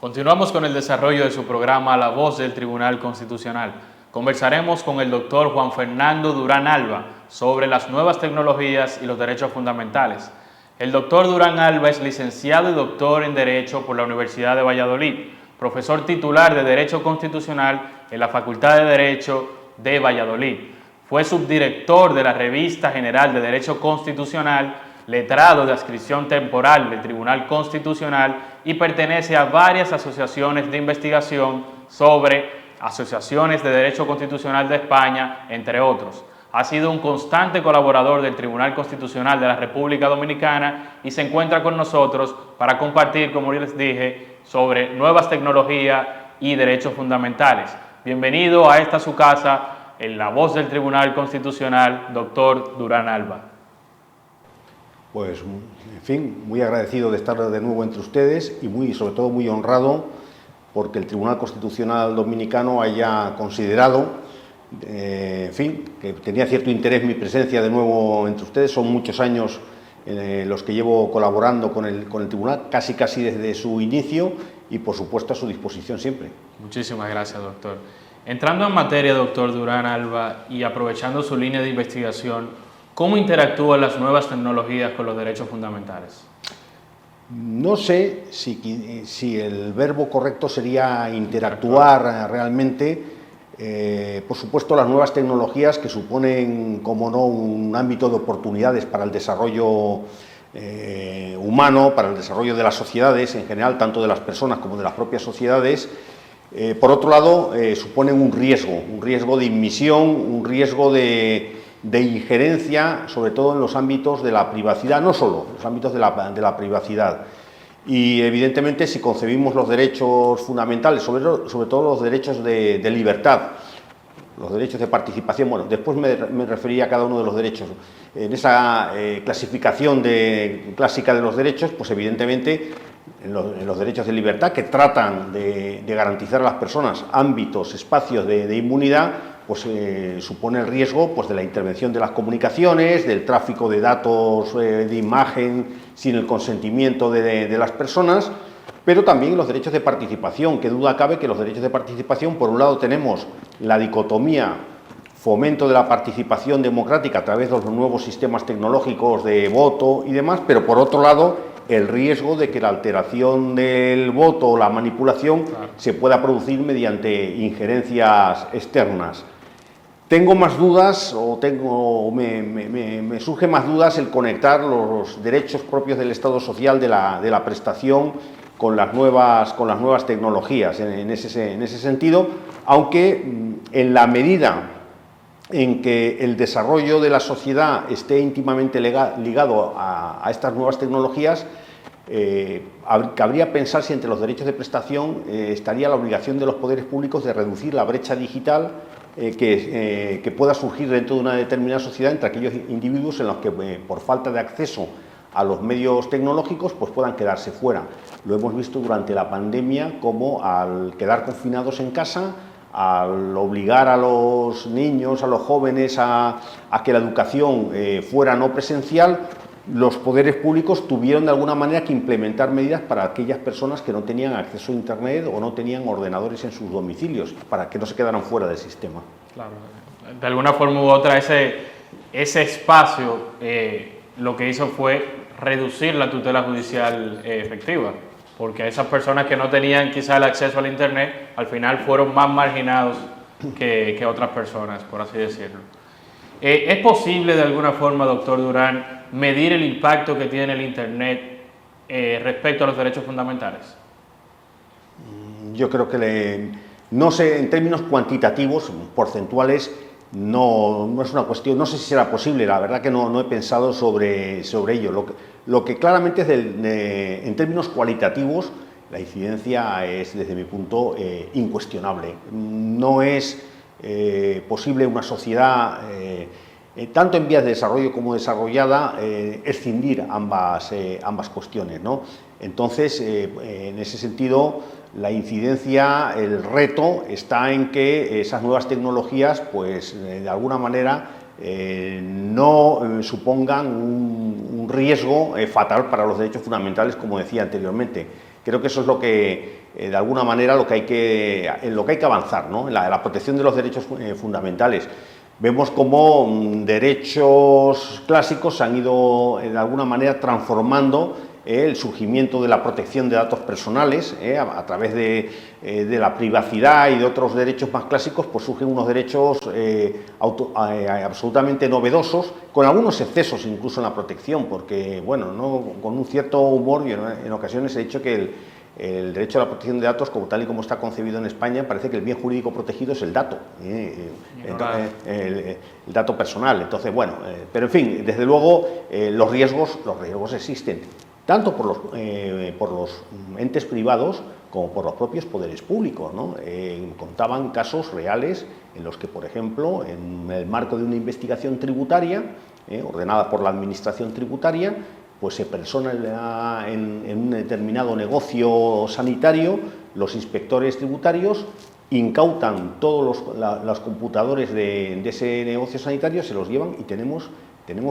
Continuamos con el desarrollo de su programa La Voz del Tribunal Constitucional. Conversaremos con el doctor Juan Fernando Durán Alba sobre las nuevas tecnologías y los derechos fundamentales. El doctor Durán Alba es licenciado y doctor en Derecho por la Universidad de Valladolid, profesor titular de Derecho Constitucional en la Facultad de Derecho de Valladolid. Fue subdirector de la Revista General de Derecho Constitucional, letrado de adscripción temporal del Tribunal Constitucional y pertenece a varias asociaciones de investigación sobre asociaciones de Derecho Constitucional de España, entre otros. Ha sido un constante colaborador del Tribunal Constitucional de la República Dominicana y se encuentra con nosotros para compartir, como les dije, sobre nuevas tecnologías y derechos fundamentales. Bienvenido a esta su casa, en La Voz del Tribunal Constitucional, doctor Durán Alba. Pues, en fin, muy agradecido de estar de nuevo entre ustedes y sobre todo muy honrado porque el Tribunal Constitucional Dominicano haya considerado, en fin, que tenía cierto interés mi presencia de nuevo entre ustedes. Son muchos años los que llevo colaborando con el Tribunal, casi desde su inicio y, por supuesto, a su disposición siempre. Muchísimas gracias, doctor. Entrando en materia, doctor Durán Alba, y aprovechando su línea de investigación, ¿cómo interactúan las nuevas tecnologías con los derechos fundamentales? No sé si el verbo correcto sería interactuar realmente. Por supuesto, las nuevas tecnologías que suponen, como no, un ámbito de oportunidades para el desarrollo humano, para el desarrollo de las sociedades en general, tanto de las personas como de las propias sociedades. Por otro lado, suponen un riesgo de inmisión, un riesgo de injerencia, sobre todo en los ámbitos de la privacidad, no solo, en los ámbitos de la privacidad. Y evidentemente, si concebimos los derechos fundamentales, sobre todo los derechos de libertad, los derechos de participación, bueno, después me refería a cada uno de los derechos. En esa clasificación clásica de los derechos, pues evidentemente en los derechos de libertad, que tratan de garantizar a las personas ámbitos, espacios de inmunidad, pues supone el riesgo pues, de la intervención de las comunicaciones, del tráfico de datos, de imagen, sin el consentimiento de las personas, pero también los derechos de participación. Qué duda cabe que los derechos de participación, por un lado tenemos la dicotomía fomento de la participación democrática a través de los nuevos sistemas tecnológicos de voto y demás, pero por otro lado el riesgo de que la alteración del voto o la manipulación se pueda producir mediante injerencias externas. Tengo más dudas, me surge más dudas el conectar los derechos propios del Estado social de la prestación con las nuevas tecnologías en ese sentido, aunque en la medida en que el desarrollo de la sociedad esté íntimamente ligado a estas nuevas tecnologías, cabría pensar si entre los derechos de prestación estaría la obligación de los poderes públicos de reducir la brecha digital que pueda surgir dentro de una determinada sociedad entre aquellos individuos en los que por falta de acceso a los medios tecnológicos pues puedan quedarse fuera. Lo hemos visto durante la pandemia, como al quedar confinados en casa, al obligar a los niños, a los jóvenes a que la educación fuera no presencial, los poderes públicos tuvieron de alguna manera que implementar medidas para aquellas personas que no tenían acceso a Internet o no tenían ordenadores en sus domicilios, para que no se quedaran fuera del sistema. Claro, de alguna forma u otra ese espacio lo que hizo fue reducir la tutela judicial efectiva, porque a esas personas que no tenían quizá el acceso al Internet, al final fueron más marginados que otras personas, por así decirlo. ¿Es posible de alguna forma, doctor Durán, medir el impacto que tiene el Internet respecto a los derechos fundamentales? Yo creo que no sé, en términos cuantitativos, porcentuales, no es una cuestión, no sé si será posible, la verdad que no he pensado sobre ello. Lo que claramente es en términos cualitativos, la incidencia es, desde mi punto, incuestionable. No es posible una sociedad, tanto en vías de desarrollo como desarrollada, escindir ambas cuestiones, ¿no? Entonces, en ese sentido, la incidencia, el reto está en que esas nuevas tecnologías, pues, de alguna manera, no supongan un riesgo fatal para los derechos fundamentales, como decía anteriormente. Creo que eso es lo que, de alguna manera, en lo que hay que avanzar, ¿no? En la protección de los derechos fundamentales. Vemos cómo derechos clásicos se han ido, de alguna manera, transformando el surgimiento de la protección de datos personales, a través de la privacidad y de otros derechos más clásicos, pues surgen unos derechos absolutamente novedosos, con algunos excesos incluso en la protección, porque, bueno, con un cierto humor, y en ocasiones he dicho que el derecho a la protección de datos, como tal y como está concebido en España, parece que el bien jurídico protegido es el dato, el dato personal. Entonces, bueno, pero en fin, desde luego los riesgos existen, tanto por los entes privados como por los propios poderes públicos, ¿no? Contaban casos reales en los que, por ejemplo, en el marco de una investigación tributaria, ordenada por la Administración Tributaria, pues se persona en un determinado negocio sanitario, los inspectores tributarios incautan todos los computadores de ese negocio sanitario, se los llevan y tenemos,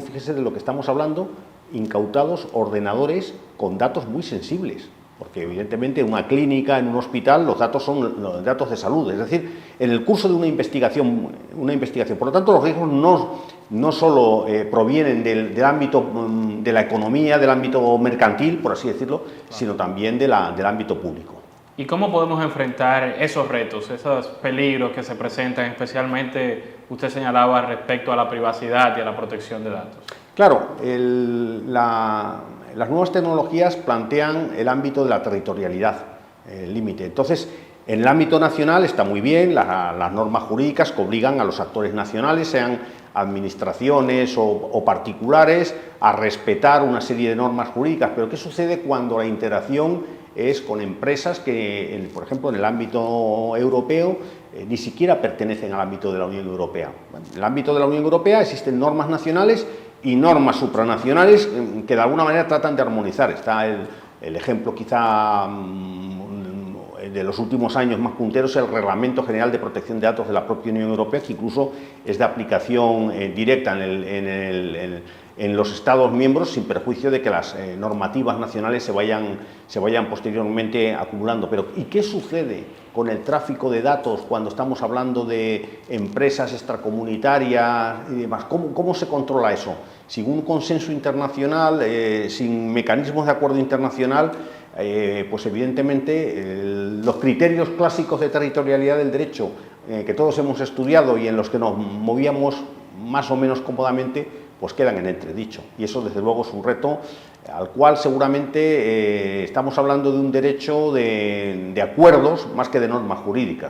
fíjese de lo que estamos hablando, incautados ordenadores con datos muy sensibles, porque evidentemente en una clínica, en un hospital, los datos son los datos de salud, es decir, en el curso de una investigación. Por lo tanto, los riesgos no solo provienen del ámbito de la economía, del ámbito mercantil, por así decirlo, sino también del ámbito público. ¿Y cómo podemos enfrentar esos retos, esos peligros que se presentan, especialmente usted señalaba respecto a la privacidad y a la protección de datos? Claro, las nuevas tecnologías plantean el ámbito de la territorialidad, el límite. Entonces, en el ámbito nacional está muy bien las normas jurídicas que obligan a los actores nacionales, sean administraciones o particulares, a respetar una serie de normas jurídicas. Pero ¿qué sucede cuando la interacción es con empresas que, por ejemplo, en el ámbito europeo, ni siquiera pertenecen al ámbito de la Unión Europea? Bueno, en el ámbito de la Unión Europea existen normas nacionales y normas supranacionales que de alguna manera tratan de armonizar. Está el ejemplo quizá de los últimos años más punteros, el Reglamento General de Protección de Datos de la propia Unión Europea, que incluso es de aplicación directa en los Estados miembros, sin perjuicio de que las normativas nacionales se vayan posteriormente acumulando. Pero ¿y qué sucede con el tráfico de datos cuando estamos hablando de empresas extracomunitarias y demás? ¿Cómo se controla eso? Sin un consenso internacional, sin mecanismos de acuerdo internacional, pues evidentemente los criterios clásicos de territorialidad del derecho que todos hemos estudiado y en los que nos movíamos más o menos cómodamente, pues quedan en entredicho. Y eso, desde luego, es un reto al cual seguramente estamos hablando de un derecho de acuerdos más que de normas jurídicas, ¿no?